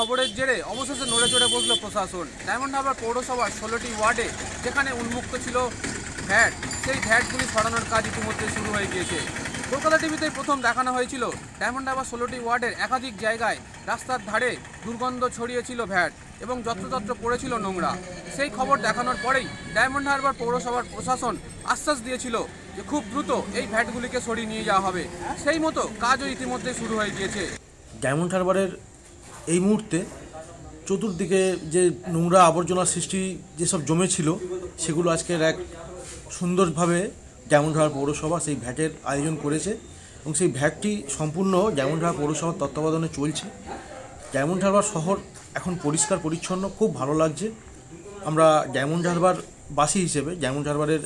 খবরের জেরে অবশেষে নড়ে চড়ে বসল প্রশাসন। ডায়মন্ড হারবার পৌরসভার 16টি ওয়ার্ডে যেখানে উন্মুক্ত ছিল ভ্যাট, সেই ভ্যাটগুলি সরানোর কাজ ইতিমধ্যে শুরু হয়ে গিয়েছে। কলকাতা টিভিতে প্রথম দেখানো হয়েছিল ডায়মন্ড হারবার 16টি ওয়ার্ডের একাধিক জায়গায় রাস্তার ধারে দুর্গন্ধ ছড়িয়েছিল ভ্যাট এবং যত্রতত্র পড়েছিল নোংরা। সেই খবর দেখানোর পরেই ডায়মন্ড হারবার পৌরসভার প্রশাসন আশ্বাস দিয়েছিল যে খুব দ্রুত এই ভ্যাটগুলিকে সরিয়ে নিয়ে যাওয়া হবে। সেই মতো কাজও ইতিমধ্যে শুরু হয়ে গিয়েছে। ডায়মন্ড হারবারের এই মুহূর্তে চতুর্দিকে যে নোংরা আবর্জনা সৃষ্টি যেসব জমেছিল সেগুলো আজকের এক সুন্দরভাবে ডায়মন্ড হারবার পৌরসভা সেই ভ্যাটের আয়োজন করেছে এবং সেই ভ্যাটটি সম্পূর্ণ ডায়মন্ড হারবার পৌরসভার তত্ত্বাবধানে চলছে। ডায়মন্ড হারবার শহর এখন পরিষ্কার পরিচ্ছন্ন, খুব ভালো লাগছে। আমরা ডায়মন্ড হারবার বাসী হিসেবে, ডায়মন্ড হারবারের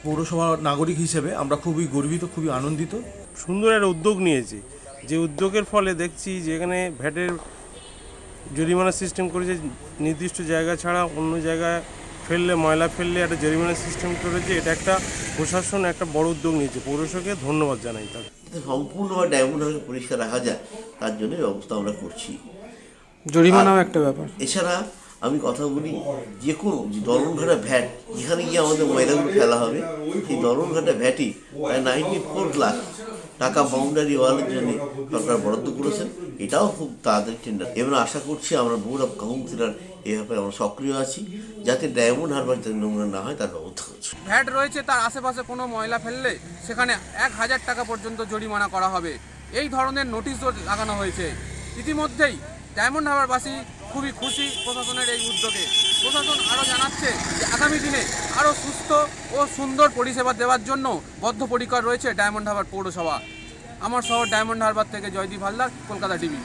পৌরসভার নাগরিক হিসেবে আমরা খুবই গর্বিত, খুবই আনন্দিত। সুন্দর একটা উদ্যোগ নিয়েছে, যে উদ্যোগের ফলে দেখছি যেখানে ভ্যাটের জরিমানা সিস্টেম করেছে, নির্দিষ্ট জায়গা ছাড়া অন্য জায়গায় ফেললে, ময়লা ফেললে একটা জরিমানা সিস্টেম করেছে। এটা একটা প্রশাসন একটা বড় উদ্যোগ নিয়েছে, পৌরসভাকে ধন্যবাদ জানাই তাকে। সম্পূর্ণভাবে ডায়মন্ড হারবার পরিষ্কার রাখা যায় তার জন্য ব্যবস্থা আমরা করছি। জরিমানাও একটা ব্যাপার। এছাড়া আমি কথা বলি, যে কোনো দলনঘাটা ভ্যাট যেখানে গিয়ে আমাদের ময়লাগুলো ফেলা হবে, সেই দলনঘাটা ভ্যাটই প্রায় 94 লাখ টাকা বাউন্ডারি ওয়ালের জন্য সরকার বরাদ্দ করেছেন। এটাও খুব তাড়াতাড়ি টেন্ডার। এবার আশা করছি আমরা বোর্ড অফ কাউন্সিলর এই ব্যাপারে আমরা সক্রিয় আছি, যাতে ডায়মন্ড হারবার যাতে নোংরা না হয় তার ব্যবস্থা করছি। ভ্যাট রয়েছে, তার আশেপাশে কোনো ময়লা ফেললে সেখানে 1000 টাকা পর্যন্ত জরিমানা করা হবে, এই ধরনের নোটিশও লাগানো হয়েছে। ইতিমধ্যেই ডায়মন্ড হারবারবাসী খুবই খুশি প্রশাসনের এই উদ্যোগে। প্রশাসন আরও জানাচ্ছে যে আগামী দিনে আরও সুস্থ ও সুন্দর পরিষেবা দেওয়ার জন্য বদ্ধপরিকর রয়েছে ডায়মন্ড হারবার পৌরসভা। আমার শহর ডায়মন্ড হারবার থেকে জয়দীপ হালদার, কলকাতা টিভি।